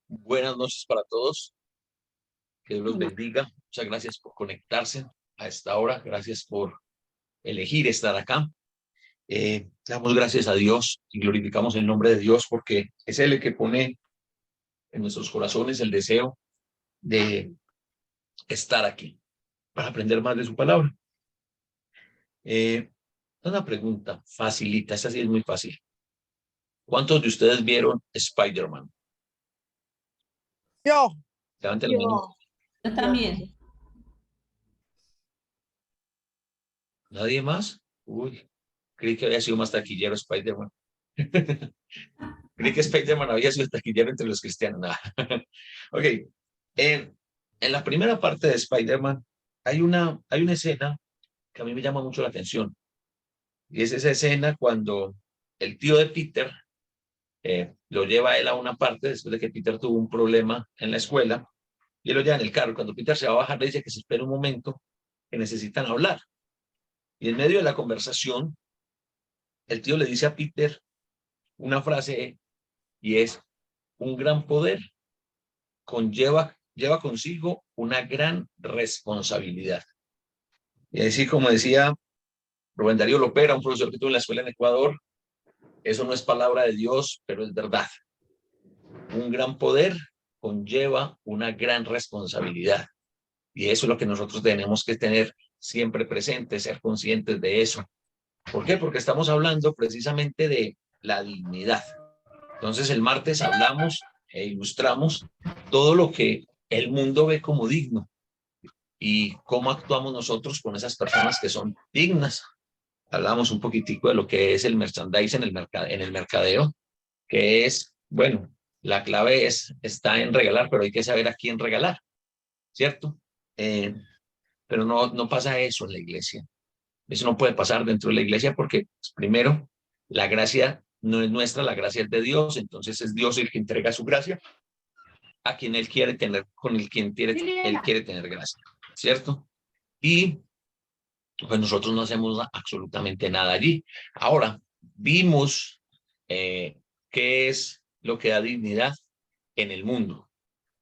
Buenas noches para todos. Que Dios los Hola. bendiga. Muchas gracias por conectarse a esta hora. Gracias por elegir estar acá. Damos gracias a Dios y glorificamos el nombre de Dios porque es Él el que pone en nuestros corazones el deseo de estar aquí para aprender más de su palabra. Una pregunta facilita, esta sí es muy fácil. ¿Cuántos de ustedes vieron Spider-Man? Yo. Levanten la mano. Yo también. ¿Nadie más? Uy, creí que había sido más taquillero Spider-Man. Creí que Spider-Man había sido taquillero entre los cristianos. Nah. Ok. En la primera parte de Spider-Man hay una escena que a mí me llama mucho la atención. Y es esa escena cuando el tío de Peter lo lleva a él a una parte después de que Peter tuvo un problema en la escuela y él lo lleva en el carro. Cuando Peter se va a bajar, le dice que se espere un momento, que necesitan hablar. Y en medio de la conversación, el tío le dice a Peter una frase y es: un gran poder lleva consigo una gran responsabilidad. Y así como decía Rubén Darío Lopera, un profesor que tuve en la escuela en Ecuador, eso no es palabra de Dios, pero es verdad. Un gran poder conlleva una gran responsabilidad. Y eso es lo que nosotros tenemos que tener siempre presente, ser conscientes de eso. ¿Por qué? Porque estamos hablando precisamente de la dignidad. Entonces el martes hablamos e ilustramos todo lo que el mundo ve como digno y cómo actuamos nosotros con esas personas que son dignas. Hablamos un poquitico de lo que es el merchandising en el mercadeo, que es, bueno, la clave está en regalar, pero hay que saber a quién regalar, ¿cierto? Pero no pasa eso en la iglesia. Eso no puede pasar dentro de la iglesia porque, pues, primero, la gracia no es nuestra, la gracia es de Dios, entonces es Dios el que entrega su gracia a quien Él quiere tener, Él quiere tener gracia, ¿cierto? Y pues nosotros no hacemos absolutamente nada allí. Ahora, vimos qué es lo que da dignidad en el mundo.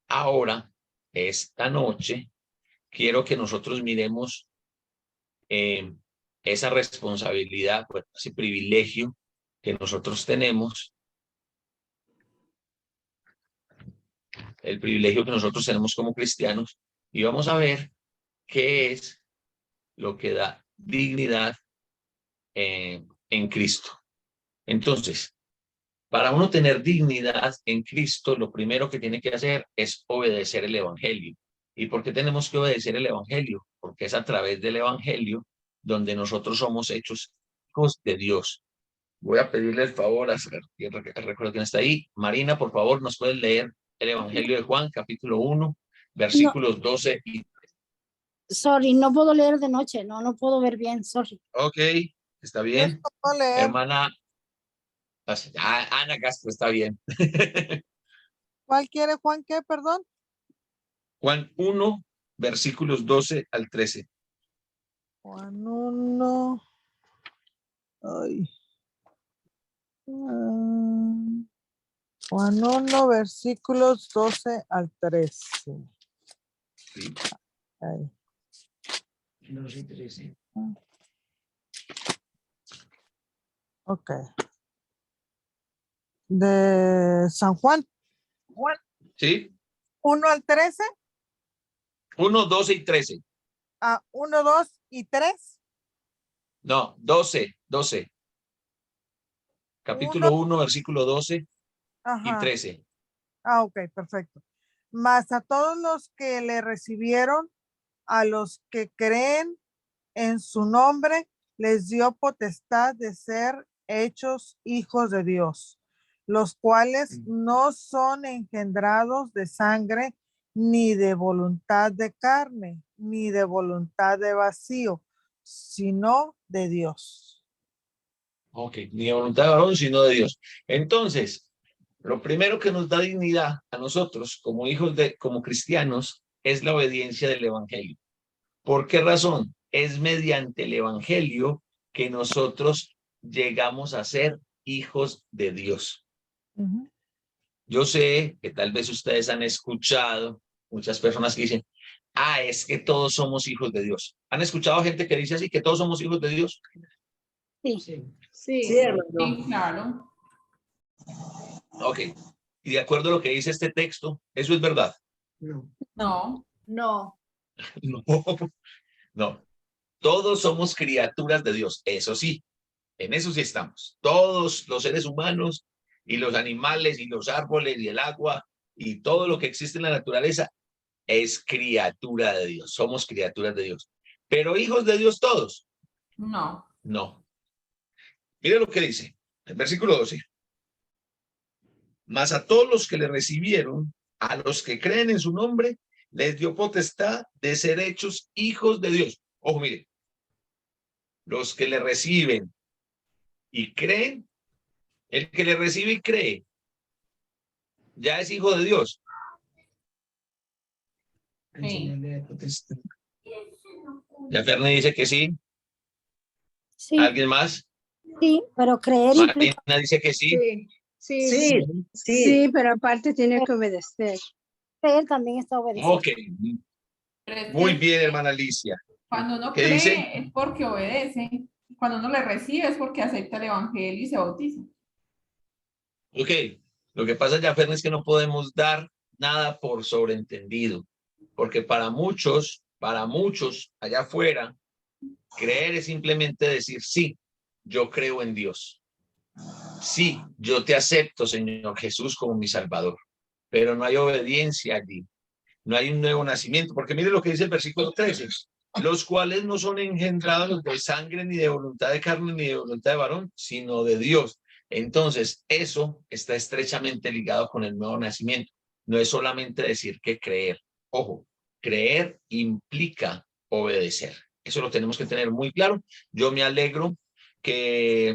Ahora, esta noche, quiero que nosotros miremos esa responsabilidad, pues, ese privilegio que nosotros tenemos, el privilegio que nosotros tenemos como cristianos, y vamos a ver qué es lo que da dignidad en Cristo. Entonces, para uno tener dignidad en Cristo, lo primero que tiene que hacer es obedecer el Evangelio. ¿Y por qué tenemos que obedecer el Evangelio? Porque es a través del Evangelio donde nosotros somos hechos hijos de Dios. Voy a pedirle el favor, recuerdo quién está ahí. Marina, por favor, ¿nos puedes leer el Evangelio de Juan, capítulo 1, versículos 12 y... Sorry, no puedo leer de noche, no puedo ver bien, sorry. Ok, está bien. Hermana Ana Castro, está bien. ¿Cuál quiere, Juan? ¿Qué, perdón? Juan 1, versículos 12 al 13. Juan 1. Ay. Juan 1, versículos 12 al 13. Sí. Ay. No nos interesa. Ok. De San Juan. Juan. ¿Sí? 1 al 13. 1, 12 y 13. 1, 2 y 3. No, 12. Capítulo 1, versículo 12 y 13. Ok, perfecto. Mas a todos los que le recibieron, a los que creen en su nombre, les dio potestad de ser hechos hijos de Dios, los cuales no son engendrados de sangre, ni de voluntad de carne, ni de voluntad de vacío, sino de Dios. Ok, ni de voluntad de varón, sino de Dios. Entonces, lo primero que nos da dignidad a nosotros como como cristianos, es la obediencia del Evangelio. ¿Por qué razón? Es mediante el Evangelio que nosotros llegamos a ser hijos de Dios. Yo sé que tal vez ustedes han escuchado muchas personas que dicen, es que todos somos hijos de Dios. ¿Han escuchado gente que dice así, que todos somos hijos de Dios? Sí. Sí, hermano. Sí, claro. Ok. Y de acuerdo a lo que dice este texto, ¿eso es verdad? No. No. No. No. No. Todos somos criaturas de Dios. Eso sí, en eso sí estamos. Todos los seres humanos y los animales y los árboles y el agua y todo lo que existe en la naturaleza es criatura de Dios. Somos criaturas de Dios. Pero hijos de Dios todos. No. No. Mire lo que dice el versículo 12. Mas a todos los que le recibieron, a los que creen en su nombre, les dio potestad de ser hechos hijos de Dios. Ojo, mire. Los que le reciben y creen, el que le recibe y cree, ya es hijo de Dios. Sí. Ya Fernández dice que sí. Sí, ¿Alguien más? sí, pero creer implica. Marina dice que sí. Sí. Sí. Sí, pero aparte tiene que obedecer. Creer también está obedeciendo. Ok. Pero es Muy que bien, hermana Alicia. cuando uno ¿Qué cree dice? es porque obedece. Cuando uno le recibe es porque acepta el evangelio y se bautiza. Ok. Lo que pasa, ya Fernández, es que no podemos dar nada por sobreentendido. Porque para muchos allá afuera, creer es simplemente decir, sí, yo creo en Dios. Sí, yo te acepto, Señor Jesús, como mi Salvador. Pero no hay obediencia allí. No hay un nuevo nacimiento. Porque mire lo que dice el versículo 13. Los cuales no son engendrados de sangre, ni de voluntad de carne, ni de voluntad de varón, sino de Dios. Entonces, eso está estrechamente ligado con el nuevo nacimiento. No es solamente decir que creer. Ojo, creer implica obedecer. Eso lo tenemos que tener muy claro. Yo me alegro de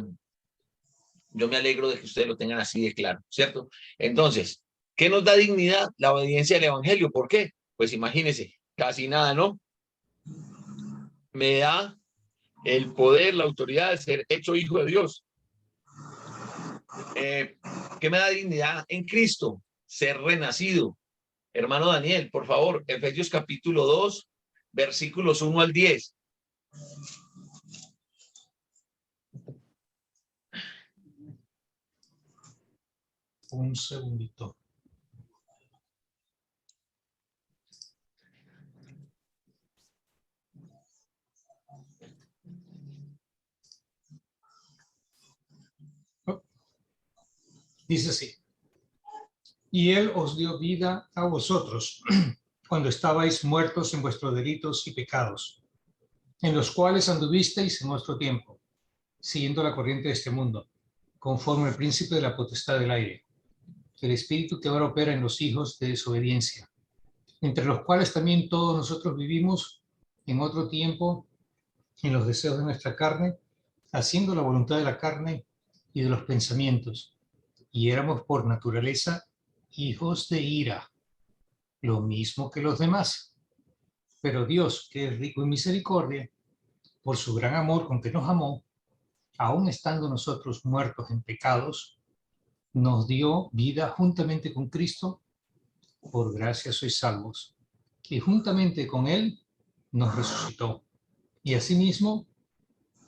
que ustedes lo tengan así de claro, ¿cierto? Entonces, ¿qué nos da dignidad? La obediencia al evangelio. ¿Por qué? Pues imagínense, casi nada, ¿no? Me da el poder, la autoridad de ser hecho hijo de Dios. ¿Qué me da dignidad en Cristo? Ser renacido. Hermano Daniel, por favor, Efesios capítulo 2, versículos 1 al 10. Un segundito. Dice así. Y él os dio vida a vosotros cuando estabais muertos en vuestros delitos y pecados, en los cuales anduvisteis en vuestro tiempo, siguiendo la corriente de este mundo, conforme al príncipe de la potestad del aire, el espíritu que ahora opera en los hijos de desobediencia, entre los cuales también todos nosotros vivimos en otro tiempo en los deseos de nuestra carne, haciendo la voluntad de la carne y de los pensamientos, y éramos por naturaleza hijos de ira, lo mismo que los demás. Pero Dios, que es rico en misericordia, por su gran amor con que nos amó, aun estando nosotros muertos en pecados, nos dio vida juntamente con Cristo. Por gracia sois salvos. Y juntamente con Él nos resucitó. Y asimismo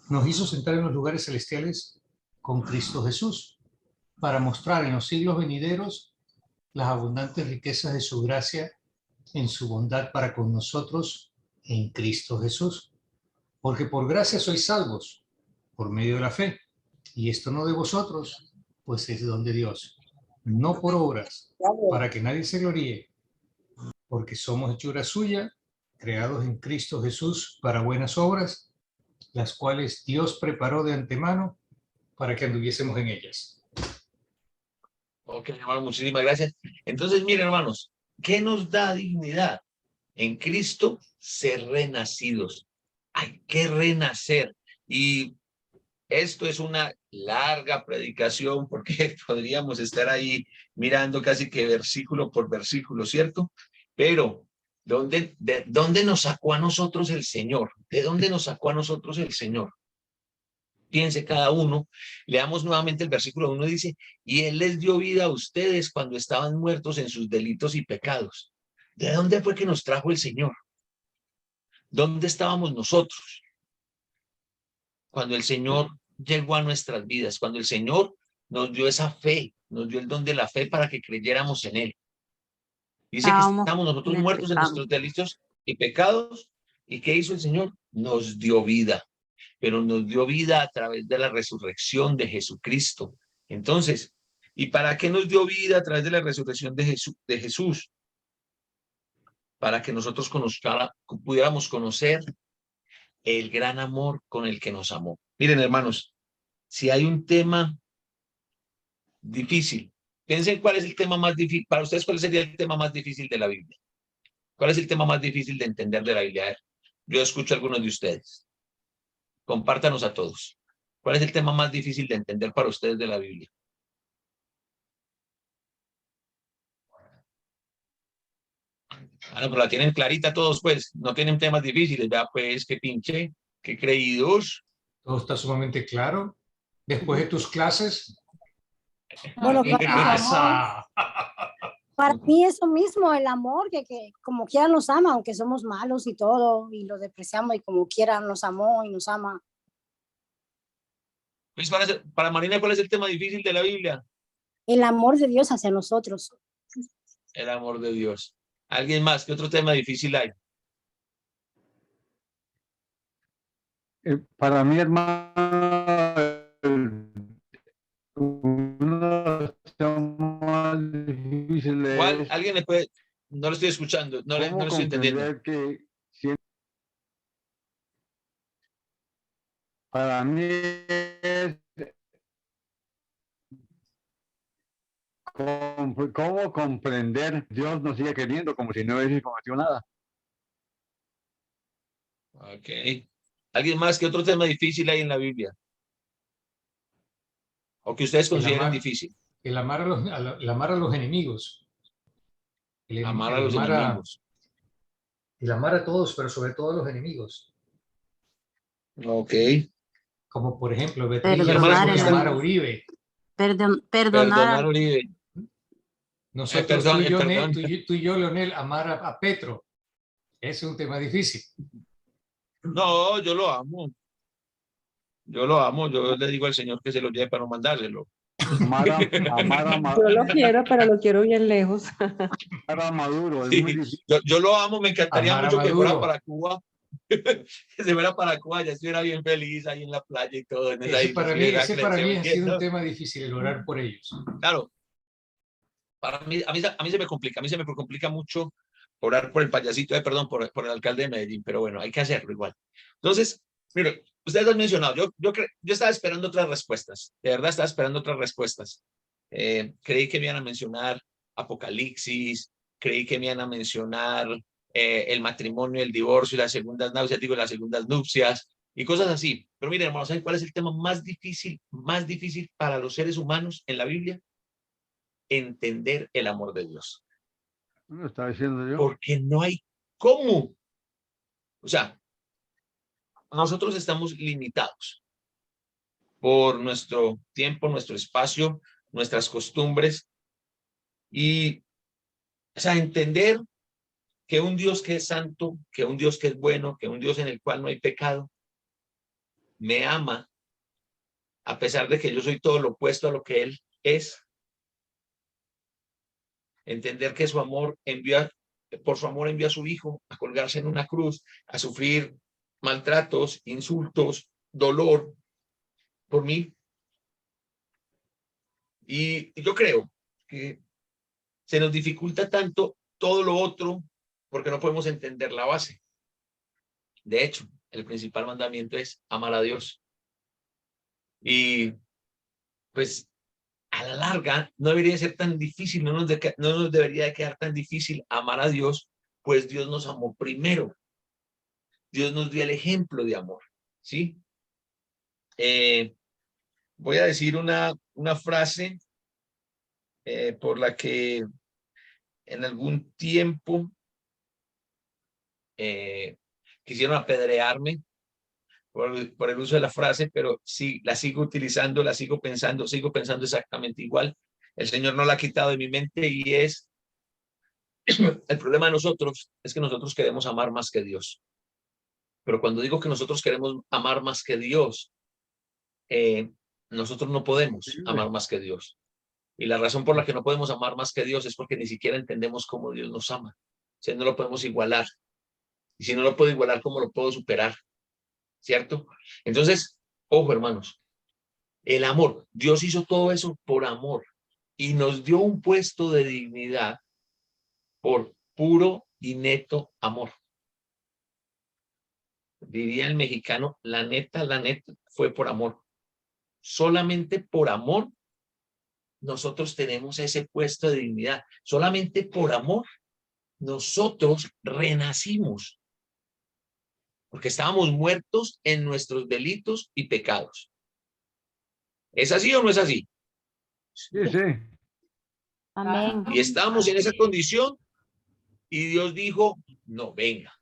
nos hizo sentar en los lugares celestiales con Cristo Jesús, para mostrar en los siglos venideros las abundantes riquezas de su gracia en su bondad para con nosotros en Cristo Jesús. Porque por gracia sois salvos, por medio de la fe. Y esto no de vosotros, pues es don de Dios, no por obras, para que nadie se gloríe, porque somos hechura suya, creados en Cristo Jesús para buenas obras, las cuales Dios preparó de antemano para que anduviésemos en ellas. Ok, hermano, muchísimas gracias. Entonces, miren, hermanos, ¿qué nos da dignidad? En Cristo, ser renacidos. Hay que renacer. Y esto es una larga predicación porque podríamos estar ahí mirando casi que versículo por versículo, ¿cierto? Pero, ¿de dónde nos sacó a nosotros el Señor? ¿De dónde nos sacó a nosotros el Señor? piense cada uno. Leamos nuevamente el versículo 1, dice, y Él les dio vida a ustedes cuando estaban muertos en sus delitos y pecados. ¿De dónde fue que nos trajo el Señor? ¿Dónde estábamos nosotros? Cuando el Señor llegó a nuestras vidas, cuando el Señor nos dio esa fe, nos dio el don de la fe para que creyéramos en Él. Dice que estamos nosotros muertos en nuestros delitos y pecados. ¿Y qué hizo el Señor? Nos dio vida, pero nos dio vida a través de la resurrección de Jesucristo. Entonces, ¿y para qué nos dio vida a través de la resurrección de Jesús? Para que nosotros pudiéramos conocer el gran amor con el que nos amó. Miren, hermanos, si hay un tema difícil, piensen cuál es el tema más difícil, para ustedes, ¿cuál sería el tema más difícil de la Biblia? ¿Cuál es el tema más difícil de entender de la Biblia? A ver, yo escucho a algunos de ustedes. Compártanos a todos. ¿Cuál es el tema más difícil de entender para ustedes de la Biblia? Ah, no, pero la tienen clarita todos, pues. No tienen temas difíciles, vea, pues, qué pinche, qué creídos. Todo está sumamente claro. Después de tus clases. Bueno, ¿Qué pasa? para mí eso mismo, el amor, que como quiera nos ama, aunque somos malos y todo, y lo despreciamos, y como quiera nos amó y nos ama. Pues para Marina, ¿cuál es el tema difícil de la Biblia? El amor de Dios hacia nosotros. El amor de Dios. ¿Alguien más? ¿Qué otro tema difícil hay? Para mí, hermano, uno de los temas difíciles. ¿Cuál? ¿Alguien le puede? No lo estoy escuchando, no lo estoy entendiendo. Para mí es cómo comprender Dios nos sigue queriendo como si no hubiese cometido nada. Ok. ¿Alguien más? ¿Qué otro tema difícil hay en la Biblia? ¿O que ustedes consideren difícil? El amar a los enemigos. Amar a los enemigos. El amar a todos, pero sobre todo a los enemigos. Ok. Como por ejemplo, amar a Uribe. Perdonar a Uribe. Nosotros, tú y yo, Leonel, amar a Petro. Ese es un tema difícil. No, yo lo amo. Yo lo amo. Yo le digo al Señor que se lo lleve para no mandárselo. Yo lo quiero, pero lo quiero bien lejos. Para Maduro. Sí, yo lo amo. Me encantaría mucho que fuera para Cuba. Que se fuera para Cuba, ya estuviera bien feliz ahí en la playa y todo. Ese para mí ha sido un tema difícil, el orar por ellos. Claro. A mí se me complica mucho orar por el payasito, perdón, por el alcalde de Medellín, pero bueno, hay que hacerlo igual. Entonces, mire, ustedes lo han mencionado, yo estaba esperando otras respuestas, de verdad estaba esperando otras respuestas. Creí que me iban a mencionar Apocalipsis, creí que me iban a mencionar el matrimonio, el divorcio y las segundas nupcias y cosas así. Pero miren, hermanos, ¿saben cuál es el tema más difícil para los seres humanos en la Biblia? Entender el amor de Dios. Lo estaba diciendo yo. Porque no hay cómo. O sea, nosotros estamos limitados por nuestro tiempo, nuestro espacio, nuestras costumbres y, o sea, entender que un Dios que es santo, que un Dios que es bueno, que un Dios en el cual no hay pecado, me ama a pesar de que yo soy todo lo opuesto a lo que Él es. Entender que por su amor envió a su hijo a colgarse en una cruz, a sufrir maltratos, insultos, dolor por mí. Y yo creo que se nos dificulta tanto todo lo otro porque no podemos entender la base. De hecho, el principal mandamiento es amar a Dios. Y pues a la larga no debería ser tan difícil, no nos debería de quedar tan difícil amar a Dios, pues Dios nos amó primero. Dios nos dio el ejemplo de amor, ¿sí? Voy a decir una frase por la que en algún tiempo quisieron apedrearme por el uso de la frase, pero sí, la sigo utilizando, la sigo pensando exactamente igual. El Señor no la ha quitado de mi mente y es, el problema de nosotros es que nosotros queremos amar más que Dios. Pero cuando digo que nosotros queremos amar más que Dios, nosotros no podemos amar más que Dios. Y la razón por la que no podemos amar más que Dios es porque ni siquiera entendemos cómo Dios nos ama. O sea, no lo podemos igualar. Y si no lo puedo igualar, ¿cómo lo puedo superar? ¿Cierto? Entonces, ojo, hermanos, el amor. Dios hizo todo eso por amor y nos dio un puesto de dignidad por puro y neto amor. Diría el mexicano, la neta fue por amor. Solamente por amor nosotros tenemos ese puesto de dignidad. Solamente por amor nosotros renacimos. Porque estábamos muertos en nuestros delitos y pecados. ¿Es así o no es así? Sí, sí. Amén. Y estábamos en esa condición y Dios dijo, no, venga,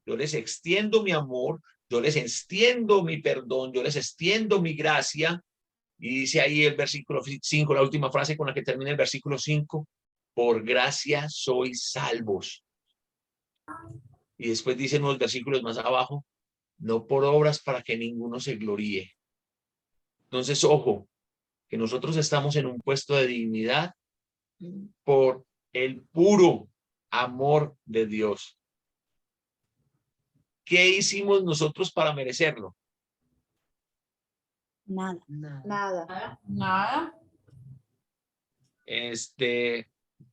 yo les extiendo mi amor, yo les extiendo mi perdón, yo les extiendo mi gracia. Y dice ahí el versículo 5, la última frase con la que termina el versículo 5, por gracia sois salvos. Y después dicen unos versículos más abajo, no por obras para que ninguno se gloríe. Entonces, ojo, que nosotros estamos en un puesto de dignidad por el puro amor de Dios. ¿Qué hicimos nosotros para merecerlo? Nada. Nada. Nada.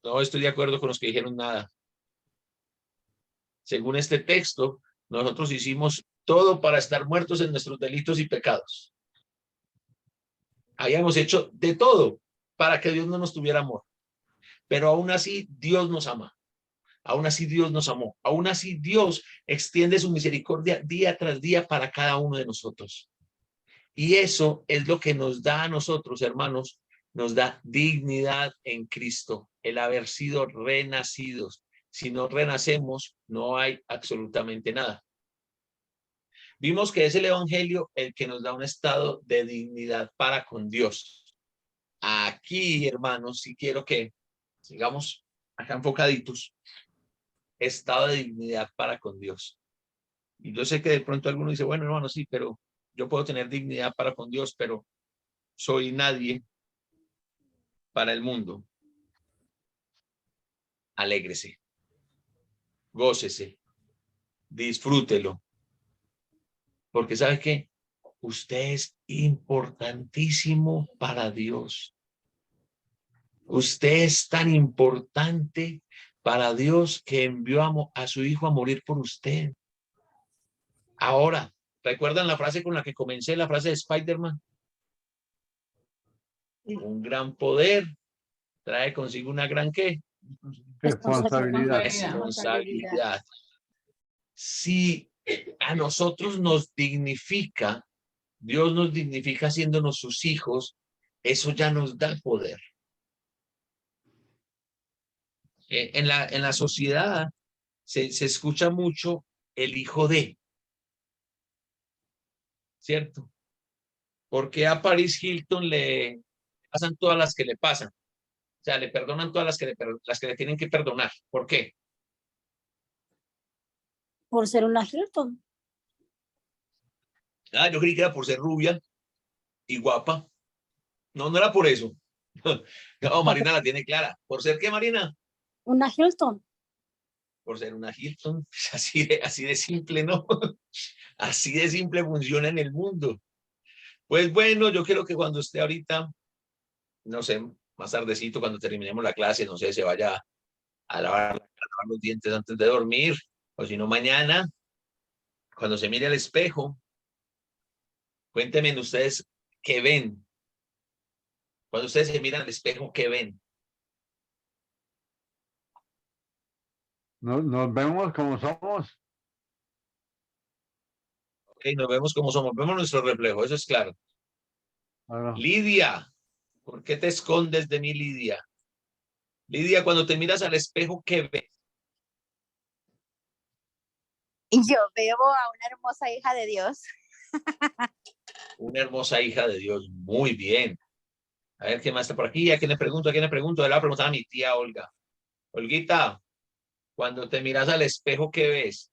No estoy de acuerdo con los que dijeron nada. Según este texto, nosotros hicimos todo para estar muertos en nuestros delitos y pecados. Habíamos hecho de todo para que Dios no nos tuviera amor. Pero aún así, Dios nos ama. Aún así, Dios nos amó. Aún así, Dios extiende su misericordia día tras día para cada uno de nosotros. Y eso es lo que nos da a nosotros, hermanos, nos da dignidad en Cristo, el haber sido renacidos. Si no renacemos, no hay absolutamente nada. Vimos que es el Evangelio el que nos da un estado de dignidad para con Dios. Aquí, hermanos, sí quiero que sigamos acá enfocaditos. Estado de dignidad para con Dios. Y yo sé que de pronto alguno dice, bueno, hermano, sí, pero yo puedo tener dignidad para con Dios, pero soy nadie para el mundo. Alégrese, gócese, disfrútelo. Porque ¿sabe qué? Usted es importantísimo para Dios. Usted es tan importante para Dios que envió a su hijo a morir por usted. Ahora, ¿recuerdan la frase con la que comencé, la frase de Spider-Man? Un gran poder trae consigo una gran ¿qué? Responsabilidad. Si a nosotros nos dignifica, Dios nos dignifica haciéndonos sus hijos, eso ya nos da poder. En la sociedad se escucha mucho el hijo de, ¿cierto? Porque a Paris Hilton le pasan todas las que le pasan. O sea, le perdonan todas las que le tienen que perdonar. ¿Por qué? Por ser una Hilton. Ah, yo creí que era por ser rubia y guapa. No, no era por eso. No, Marina la tiene clara. ¿Por ser qué, Marina? Una Hilton. Por ser una Hilton. Así de simple, ¿no? Así de simple funciona en el mundo. Pues bueno, yo creo que cuando esté ahorita, no sé, más tardecito, cuando terminemos la clase, no sé, se vaya a lavar los dientes antes de dormir, o si no, mañana, cuando se mire al espejo, cuéntenme ustedes qué ven. Cuando ustedes se miran al espejo, ¿qué ven? Nos vemos como somos. Okay, nos vemos como somos, vemos nuestro reflejo, eso es claro. Lidia, ¿por qué te escondes de mí, Lidia? Lidia, cuando te miras al espejo, ¿qué ves? Yo veo a una hermosa hija de Dios. Una hermosa hija de Dios. Muy bien. A ver, ¿qué más está por aquí? ¿A quién le pregunto? ¿A quién le pregunto? Le voy a preguntar a mi tía Olga. Olguita, cuando te miras al espejo, ¿qué ves?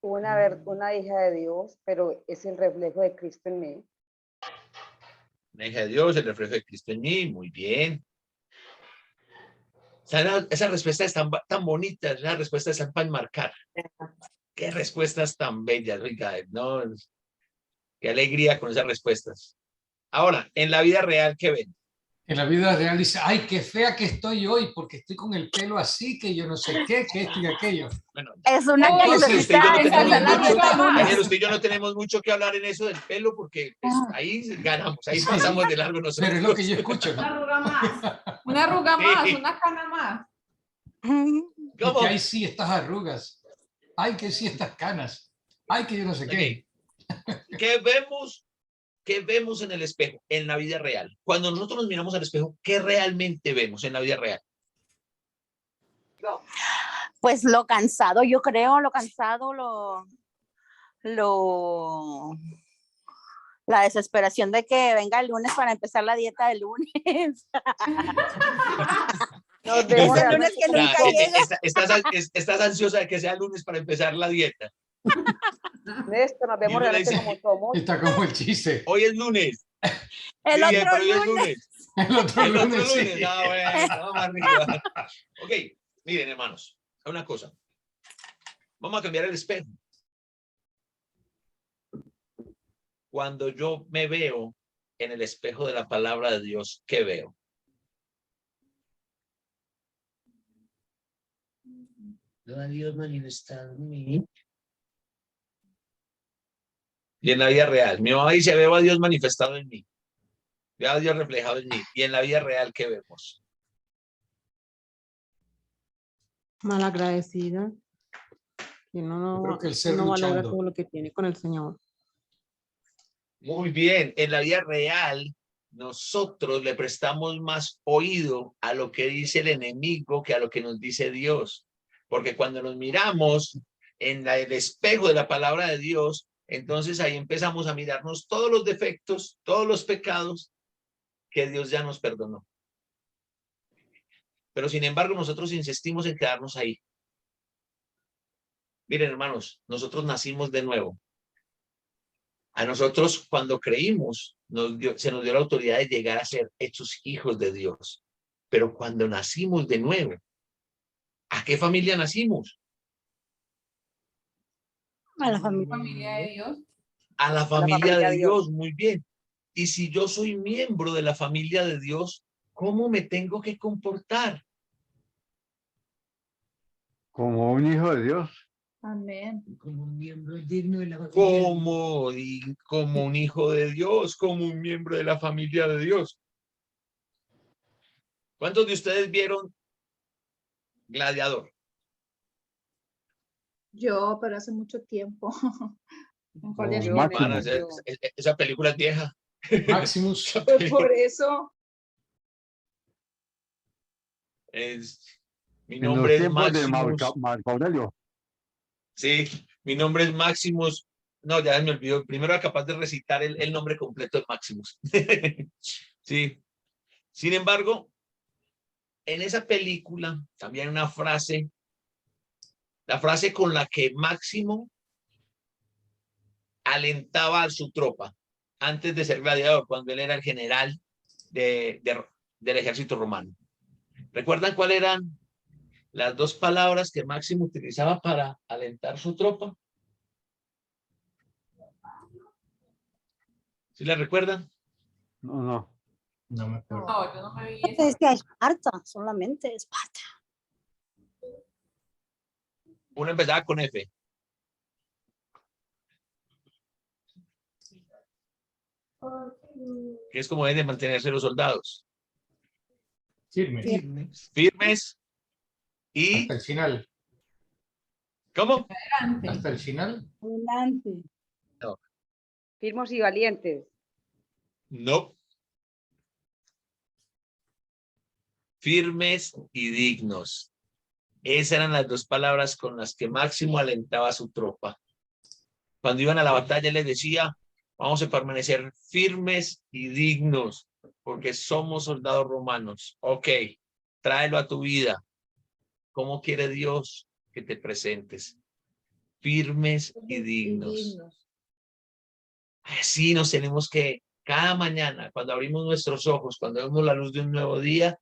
Una hija de Dios, pero es el reflejo de Cristo en mí. Una hija de Dios, el reflejo de Cristo en mí. Muy bien. Esas respuestas están tan bonitas, esas respuestas están para enmarcar. Qué respuestas tan bellas, oiga, no, qué alegría con esas respuestas. Ahora, en la vida real, ¿qué ven? En la vida real dice, ay, qué fea que estoy hoy porque estoy con el pelo así, que yo no sé qué, que esto y aquello. Bueno, Es una que entonces, necesita usted y yo no tenemos mucho que hablar en eso del pelo porque pues, ahí ganamos, ahí Sí. pasamos de largo nosotros. Pero es lo que yo escucho, Una ¿no? arruga más, una arruga más, una cana más. ¿Cómo? Que ay, sí, estas arrugas. Ay, que sí, estas canas. Ay, que yo no sé qué. ¿Qué vemos en el espejo en la vida real? Cuando nosotros nos miramos al espejo, ¿qué realmente vemos en la vida real? Pues lo cansado, yo creo, lo cansado, la desesperación de que venga el lunes para empezar la dieta del lunes. Ese lunes que nunca llega. Estás ansiosa de que sea lunes para empezar la dieta. Néstor, nos vemos realmente como somos. Está como el chiste. Hoy es lunes. El Sí, otro pero hoy es lunes. El otro El otro lunes, sí. lunes. Ah, bueno, vamos arriba. Ok, miren, hermanos, una cosa. Vamos a cambiar el espejo. Cuando yo me veo en el espejo de la palabra de Dios, ¿qué veo? Dios manifestado en mí. Y en la vida real, mi mamá dice, veo a Dios manifestado en mí. Veo a Dios reflejado en mí. Y en la vida real, ¿qué vemos? Malagradecida. Que no, Yo creo que el ser no valora luchando. todo lo que tiene con el Señor. Muy bien, en la vida real, nosotros le prestamos más oído a lo que dice el enemigo que a lo que nos dice Dios. Porque cuando nos miramos en el espejo de la palabra de Dios, entonces ahí empezamos a mirarnos todos los defectos, todos los pecados que Dios ya nos perdonó. Pero sin embargo, nosotros insistimos en quedarnos ahí. Miren, hermanos, nosotros nacimos de nuevo. A nosotros, cuando creímos, se nos dio la autoridad de llegar a ser hechos hijos de Dios. Pero cuando nacimos de nuevo, ¿a qué familia nacimos? A la familia. Familia de Dios. A la familia de Dios, muy bien. Y si yo soy miembro de la familia de Dios, ¿cómo me tengo que comportar? Como un hijo de Dios. Amén. Como un miembro digno de la familia. Como un hijo de Dios, como un miembro de la familia de Dios. ¿Cuántos de ustedes vieron Gladiador? Yo, pero hace mucho tiempo. Bueno, esa película es vieja. Maximus. Pues por eso. Mi En los nombre es tiempos de Maximus. Marco Aurelio. Sí, mi nombre es Maximus. No, ya me olvidó. Primero era capaz de recitar el nombre completo de Maximus. Sí. Sin embargo, en esa película también hay una frase, la frase con la que Máximo alentaba a su tropa antes de ser gladiador, cuando él era el general del ejército romano. ¿Recuerdan cuáles eran las dos palabras que Máximo utilizaba para alentar su tropa? ¿Sí la recuerdan? No. No me acuerdo. No, yo no me vi Es que Esparta, solamente Esparta. Una empezaba con F. Que es como deben de mantenerse los soldados. Firmes. Firmes y... Hasta el final. ¿Cómo? Hasta el final. Adelante. No. Firmes y valientes. No. Firmes y dignos. Esas eran las dos palabras con las que Máximo alentaba a su tropa. Cuando iban a la batalla, les decía, vamos a permanecer firmes y dignos, porque somos soldados romanos. Ok, tráelo a tu vida. ¿Cómo quiere Dios que te presentes? Firmes y dignos. Así nos tenemos que, cada mañana, cuando abrimos nuestros ojos, cuando vemos la luz de un nuevo día,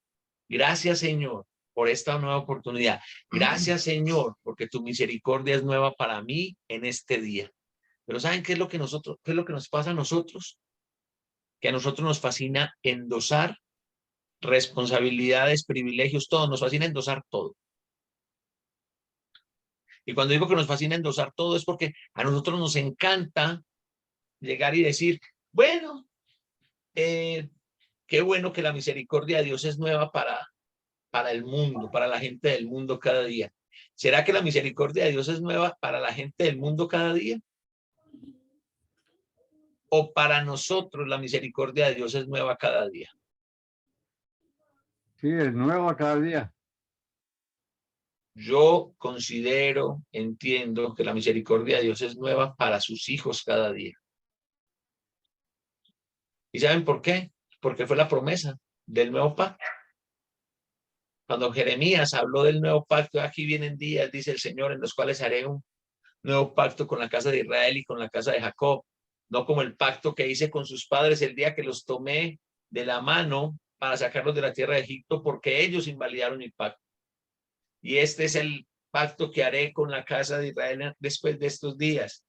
gracias, Señor, por esta nueva oportunidad. Gracias, Señor, porque tu misericordia es nueva para mí en este día. Pero ¿saben qué es lo que nos pasa a nosotros? Que a nosotros nos fascina endosar responsabilidades, privilegios, todo. Nos fascina endosar todo. Y cuando digo que nos fascina endosar todo es porque a nosotros nos encanta llegar y decir, bueno, qué bueno que la misericordia de Dios es nueva para el mundo, para la gente del mundo cada día. ¿Será que la misericordia de Dios es nueva para la gente del mundo cada día? ¿O para nosotros la misericordia de Dios es nueva cada día? Sí, es nuevo cada día. Yo considero, entiendo que la misericordia de Dios es nueva para sus hijos cada día. ¿Y saben por qué? Porque fue la promesa del nuevo pacto. Cuando Jeremías habló del nuevo pacto, aquí vienen días, dice el Señor, en los cuales haré un nuevo pacto con la casa de Israel y con la casa de Jacob, no como el pacto que hice con sus padres el día que los tomé de la mano para sacarlos de la tierra de Egipto, porque ellos invalidaron mi pacto. Y este es el pacto que haré con la casa de Israel después de estos días.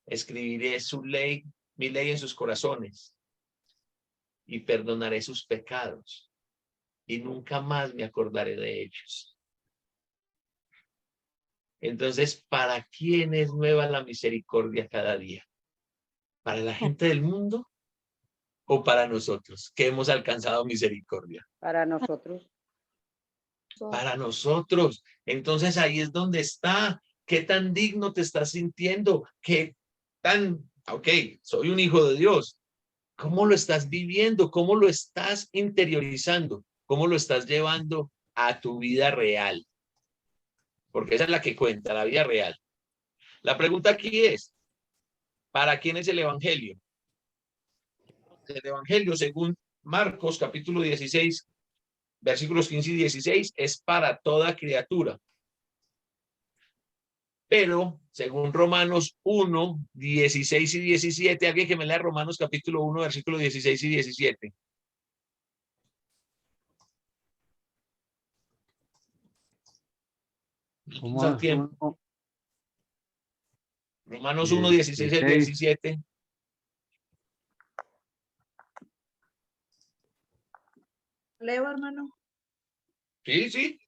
Escribiré su ley, mi ley en sus corazones y perdonaré sus pecados y nunca más me acordaré de ellos. Entonces, ¿para quién es nueva la misericordia cada día? ¿Para la gente del mundo o para nosotros que hemos alcanzado misericordia? Para nosotros. Para nosotros. Entonces ahí es donde está. ¿Qué tan digno te estás sintiendo? ¿Qué tan, ok, soy un hijo de Dios? ¿Cómo lo estás viviendo? ¿Cómo lo estás interiorizando? ¿Cómo lo estás llevando a tu vida real? Porque esa es la que cuenta, la vida real. La pregunta aquí es, ¿para quién es el evangelio? El evangelio, según Marcos, capítulo 16, versículos 15 y 16, es para toda criatura. Pero, según Romanos 1, 16 y 17, alguien que me lea Romanos capítulo 1, versículos 16 y 17. Romanos 1, 16 y 17. Leo, hermano. Sí, sí.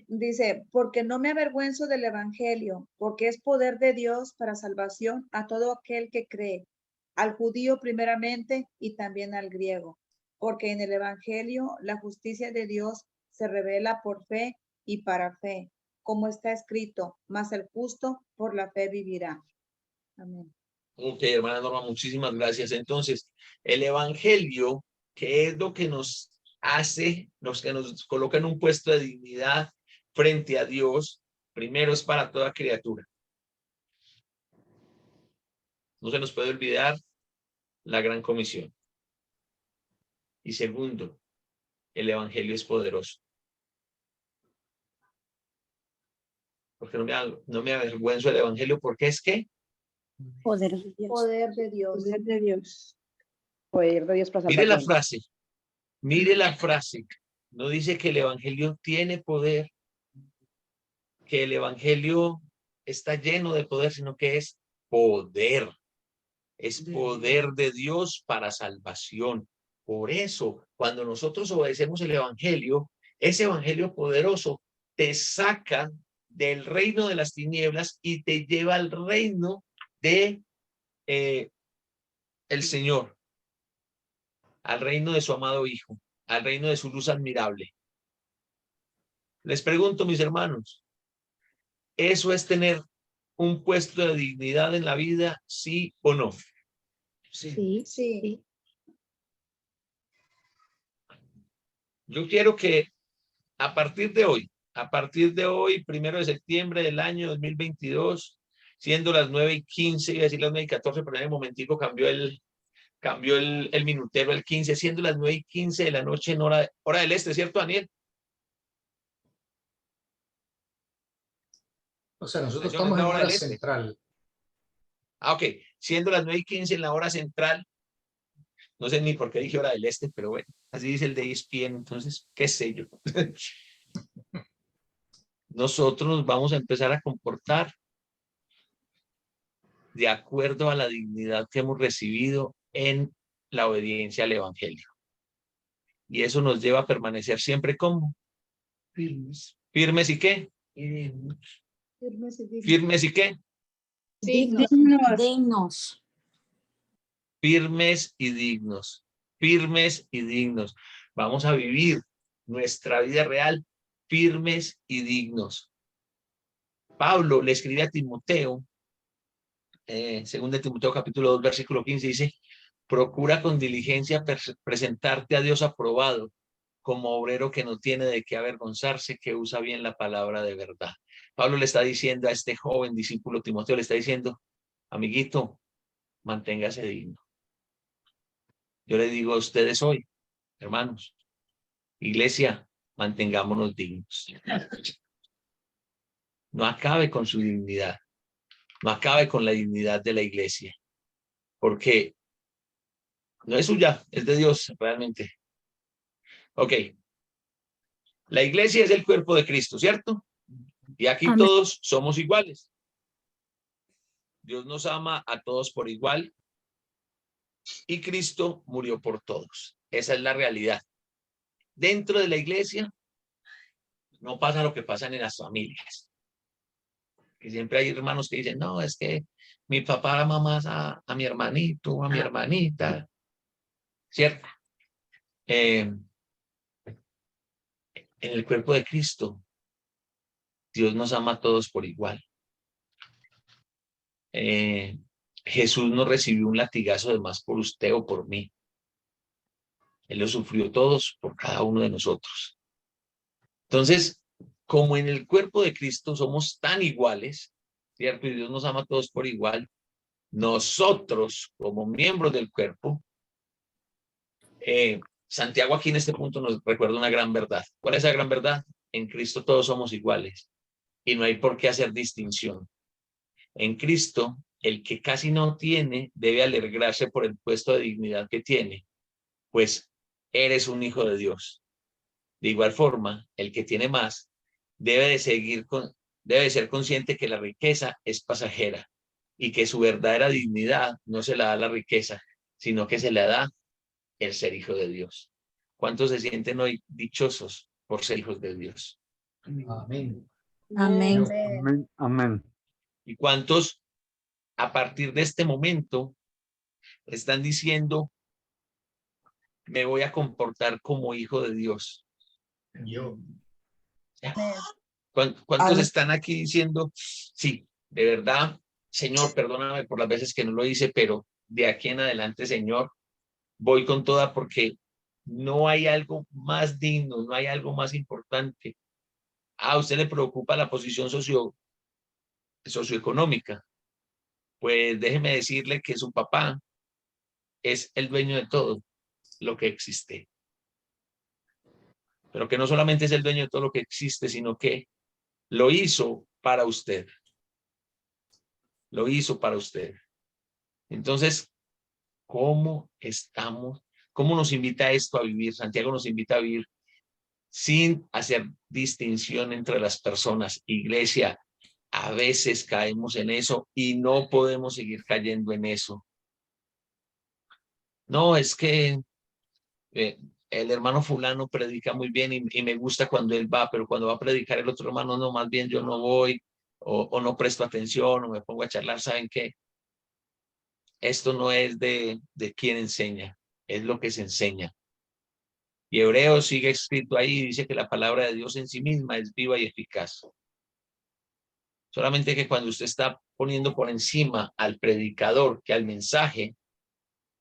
Dice, porque no me avergüenzo del evangelio, porque es poder de Dios para salvación a todo aquel que cree, al judío primeramente y también al griego, porque en el evangelio la justicia de Dios se revela por fe y para fe, como está escrito, mas el justo por la fe vivirá. Amén. Ok, hermana Norma, muchísimas gracias. Entonces, el evangelio, que es lo que nos hace, los que nos coloca en un puesto de dignidad frente a Dios, primero es para toda criatura. No se nos puede olvidar la gran comisión. Y segundo, el evangelio es poderoso. Porque no me avergüenzo del evangelio, porque es que Poder de Dios. Poder de Dios. Poder de Dios. Poder de Dios para mire la salvación. frase, mire la frase. No dice que el evangelio tiene poder, que el evangelio está lleno de poder, sino que es poder. Es poder de Dios para salvación. Por eso, cuando nosotros obedecemos el evangelio, ese evangelio poderoso te saca del reino de las tinieblas y te lleva al reino de el Señor, al reino de su amado Hijo, al reino de su luz admirable. Les pregunto, mis hermanos, ¿eso es tener un puesto de dignidad en la vida, sí o no? Sí, sí. Yo quiero que a partir de hoy, a partir de hoy, 1 de septiembre del año 2022, siendo las 9:15, iba a decir las 9:14, pero en el momentico cambió el minutero, el 15, siendo las 9:15 de la noche en hora del este, ¿cierto, Daniel? O sea, nosotros Señor, estamos es la en hora hora del este. central. Ah, ok. Siendo las 9:15 en la hora central, no sé ni por qué dije hora del este, pero bueno, así dice el de ESPN, entonces, qué sé yo. Nosotros nos vamos a empezar a comportar de acuerdo a la dignidad que hemos recibido en la obediencia al Evangelio. Y eso nos lleva a permanecer siempre como firmes. ¿Firmes y qué? ¿Firmes y qué? Dignos. Dignos. Firmes y dignos. Firmes y dignos. Vamos a vivir nuestra vida real firmes y dignos. Pablo le escribe a Timoteo, 2 Timoteo capítulo 2, versículo 15, dice: procura con diligencia presentarte a Dios aprobado, como obrero que no tiene de qué avergonzarse, que usa bien la palabra de verdad. Pablo le está diciendo a este joven discípulo Timoteo, le está diciendo: amiguito, manténgase digno. Yo le digo a ustedes hoy, hermanos, iglesia, mantengámonos dignos. No acabe con su dignidad, no acabe con la dignidad de la iglesia, porque no es suya, es de Dios realmente. Ok, la iglesia es el cuerpo de Cristo, ¿cierto? Y aquí Amén. todos somos iguales. Dios nos ama a todos por igual y Cristo murió por todos. Esa es la realidad. Dentro de la iglesia no pasa lo que pasa en las familias. Que siempre hay hermanos que dicen: no, es que mi papá ama más a mi hermanito, a mi hermanita. ¿Cierto? En el cuerpo de Cristo, Dios nos ama a todos por igual. Jesús no recibió un latigazo de más por usted o por mí. Él lo sufrió todos por cada uno de nosotros. Entonces, como en el cuerpo de Cristo somos tan iguales, ¿cierto? Y Dios nos ama a todos por igual, nosotros, como miembros del cuerpo, Santiago aquí en este punto nos recuerda una gran verdad. ¿Cuál es esa gran verdad? En Cristo todos somos iguales y no hay por qué hacer distinción. En Cristo, el que casi no tiene debe alegrarse por el puesto de dignidad que tiene, pues eres un hijo de Dios. De igual forma, el que tiene más debe de ser consciente que la riqueza es pasajera y que su verdadera dignidad no se la da la riqueza, sino que se la da el ser hijo de Dios. ¿Cuántos se sienten hoy dichosos por ser hijos de Dios? Amén. Amén. Amén. Amén. ¿Y cuántos a partir de este momento están diciendo: me voy a comportar como hijo de Dios? Yo. ¿Cuántos están aquí diciendo: sí, de verdad, Señor, perdóname por las veces que no lo hice, pero de aquí en adelante, Señor, voy con toda, porque no hay algo más digno, no hay algo más importante? ¿A usted le preocupa la posición socioeconómica? Pues déjeme decirle que su papá es el dueño de todo lo que existe. Pero que no solamente es el dueño de todo lo que existe, sino que lo hizo para usted. Lo hizo para usted. Entonces, ¿cómo estamos? ¿Cómo nos invita esto a vivir? Santiago nos invita a vivir sin hacer distinción entre las personas. Iglesia, a veces caemos en eso y no podemos seguir cayendo en eso. No, es que el hermano fulano predica muy bien y me gusta cuando él va, pero cuando va a predicar el otro hermano, no, más bien yo no voy, o no presto atención, o me pongo a charlar. ¿Saben qué? Esto no es de quien enseña, es lo que se enseña. Y Hebreos sigue escrito ahí, dice que la palabra de Dios en sí misma es viva y eficaz. Solamente que cuando usted está poniendo por encima al predicador que al mensaje,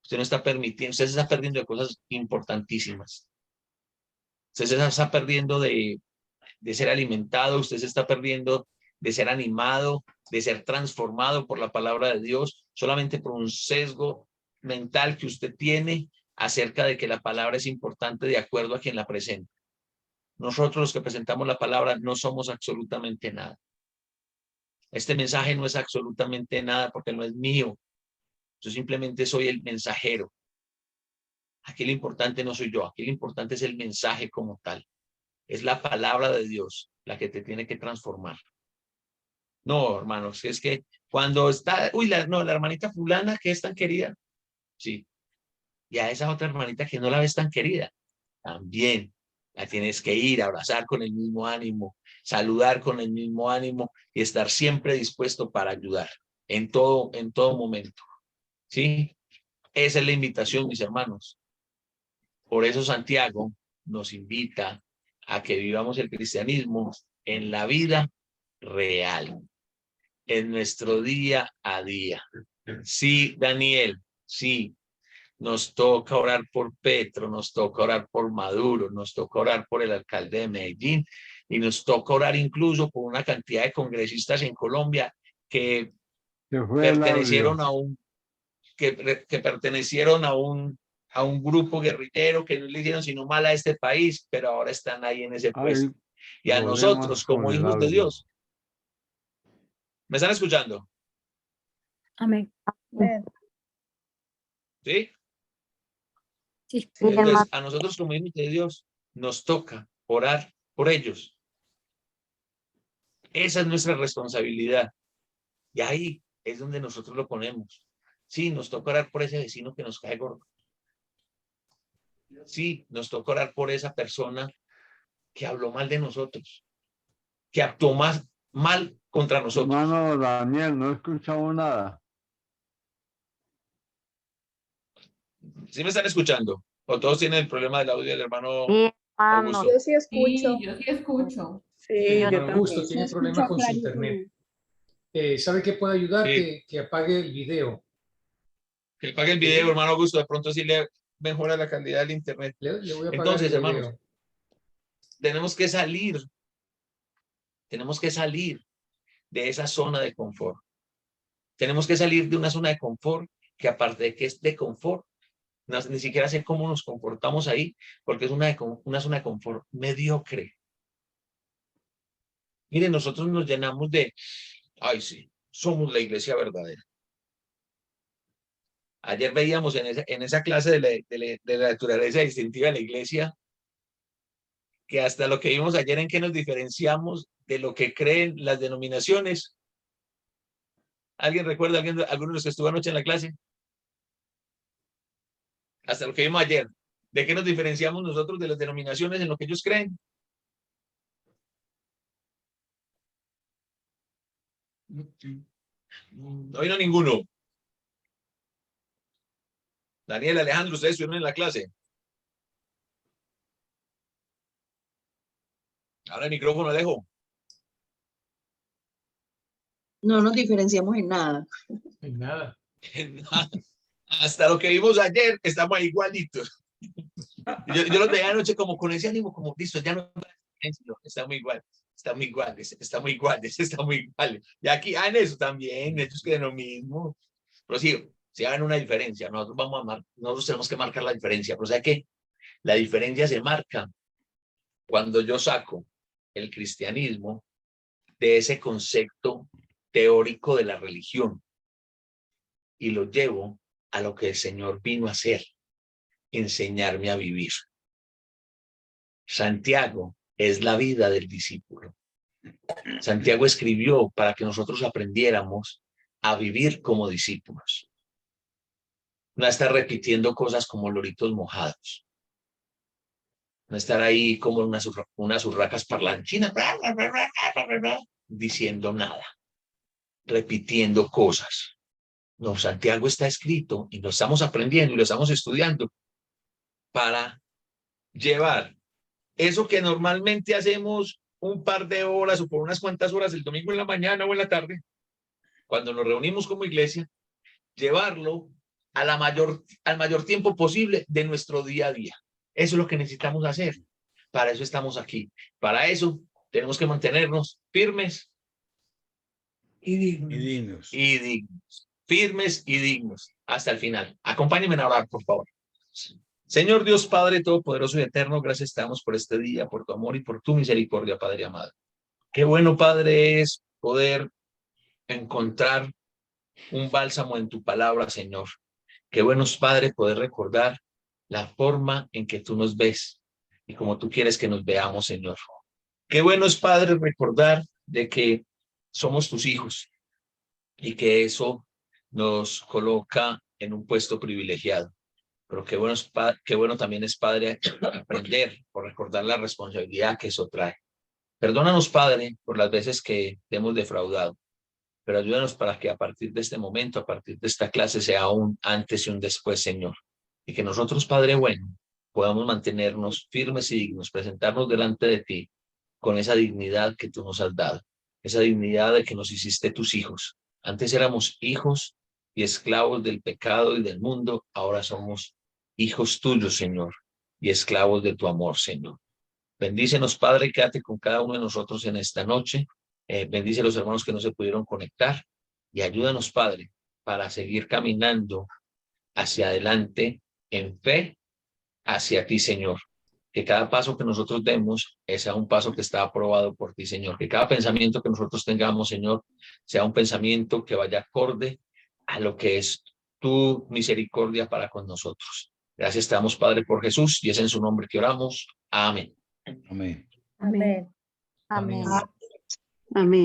usted no está permitiendo, usted se está perdiendo de cosas importantísimas. Usted se está perdiendo de de ser alimentado, usted se está perdiendo de ser animado, de ser transformado por la palabra de Dios, solamente por un sesgo mental que usted tiene acerca de que la palabra es importante de acuerdo a quien la presenta. Nosotros los que presentamos la palabra no somos absolutamente nada. Este mensaje no es absolutamente nada porque no es mío. Yo simplemente soy el mensajero. Aquí lo importante no soy yo, aquí lo importante es el mensaje como tal. Es la palabra de Dios la que te tiene que transformar. No, hermanos, es que cuando está, uy, la hermanita fulana que es tan querida, sí, y a esa otra hermanita que no la ves tan querida, también la tienes que ir a abrazar con el mismo ánimo, saludar con el mismo ánimo y estar siempre dispuesto para ayudar en todo momento, ¿sí? Esa es la invitación, mis hermanos. Por eso Santiago nos invita a que vivamos el cristianismo en la vida real, en nuestro día a día. Sí, Daniel, sí, nos toca orar por Petro, nos toca orar por Maduro, nos toca orar por el alcalde de Medellín y nos toca orar incluso por una cantidad de congresistas en Colombia que pertenecieron a un grupo guerrillero que no le hicieron sino mal a este país, pero ahora están ahí en ese puesto. Y a nosotros, como hijos de Dios. ¿Me están escuchando? Amén. ¿Sí? Sí. Entonces, a nosotros como hijos de Dios nos toca orar por ellos. Esa es nuestra responsabilidad. Y ahí es donde nosotros lo ponemos. Sí, nos toca orar por ese vecino que nos cae gordo. Sí, nos toca orar por esa persona que habló mal de nosotros, que actuó más mal contra nosotros. Hermano Daniel, no he escuchado nada. ¿Sí me están escuchando? ¿O todos tienen el problema del audio del hermano Augusto? Yo sí escucho. Sí, yo sí escucho. Sí, hermano Augusto tiene problemas con su internet. ¿Sabe qué puede ayudar? Sí. Que apague el video. Que apague el video, hermano Augusto, de pronto sí le mejora la calidad del internet. Le voy a apagar Entonces, el hermanos, video. tenemos que salir de esa zona de confort. Tenemos que salir de una zona de confort que aparte de que es de confort, ni siquiera sé cómo nos comportamos ahí, porque es una zona de confort mediocre. Miren, nosotros nos llenamos de, ay sí, somos la iglesia verdadera. Ayer veíamos en esa clase de la naturaleza distintiva de la iglesia, que hasta lo que vimos ayer en que nos diferenciamos de lo que creen las denominaciones. ¿Alguien recuerda, alguno de los que estuvo anoche en la clase? Hasta lo que vimos ayer. ¿De qué nos diferenciamos nosotros de las denominaciones en lo que ellos creen? No vino ninguno. Daniel, Alejandro, ustedes estuvieron en la clase. Ahora el micrófono, Alejo. No nos diferenciamos en nada. En nada. Hasta lo que vimos ayer, estamos igualitos. Yo los veía anoche como con ese ánimo, como listo, ya no está muy igual, está muy igual, está muy igual, está muy igual. Y aquí, en eso también, ellos creen lo mismo. Pero sí, si hagan una diferencia, nosotros tenemos que marcar la diferencia. Pero ¿sabe qué? La diferencia se marca cuando yo saco el cristianismo de ese concepto teórico de la religión y lo llevo a lo que el Señor vino a hacer, enseñarme a vivir. Santiago es la vida del discípulo. Santiago escribió para que nosotros aprendiéramos a vivir como discípulos. No estar repitiendo cosas como loritos mojados. No estar ahí como unas urracas parlanchinas diciendo nada, repitiendo cosas. No, Santiago está escrito y lo estamos aprendiendo y lo estamos estudiando para llevar eso que normalmente hacemos un par de horas o por unas cuantas horas el domingo en la mañana o en la tarde, cuando nos reunimos como iglesia, llevarlo al mayor tiempo posible de nuestro día a día. Eso es lo que necesitamos hacer. Para eso estamos aquí. Para eso tenemos que mantenernos firmes y dignos. Y dignos. Y dignos. Firmes y dignos hasta el final. Acompáñenme a orar, por favor. Señor Dios Padre Todopoderoso y Eterno, gracias te damos por este día, por tu amor y por tu misericordia, Padre amado. Qué bueno, Padre, es poder encontrar un bálsamo en tu palabra, Señor. Qué bueno es, Padre, poder recordar la forma en que tú nos ves y como tú quieres que nos veamos, Señor. Qué bueno es, Padre, recordar de que somos tus hijos y que eso nos coloca en un puesto privilegiado. Pero qué bueno también es, Padre, aprender o recordar la responsabilidad que eso trae. Perdónanos, Padre, por las veces que te hemos defraudado, pero ayúdanos para que a partir de este momento, a partir de esta clase, sea un antes y un después, Señor. Y que nosotros, Padre bueno, podamos mantenernos firmes y dignos, presentarnos delante de ti con esa dignidad que tú nos has dado, esa dignidad de que nos hiciste tus hijos. Antes éramos hijos y esclavos del pecado y del mundo, ahora somos hijos tuyos, Señor, y esclavos de tu amor, Señor. Bendícenos, Padre, quédate con cada uno de nosotros en esta noche. Bendice a los hermanos que no se pudieron conectar y ayúdanos, Padre, para seguir caminando hacia adelante en fe hacia ti, Señor. Que cada paso que nosotros demos sea un paso que está aprobado por ti, Señor. Que cada pensamiento que nosotros tengamos, Señor, sea un pensamiento que vaya acorde a lo que es tu misericordia para con nosotros. Gracias te damos, Padre, por Jesús, y es en su nombre que oramos. Amén. Amén. Amén. Amén. Amén.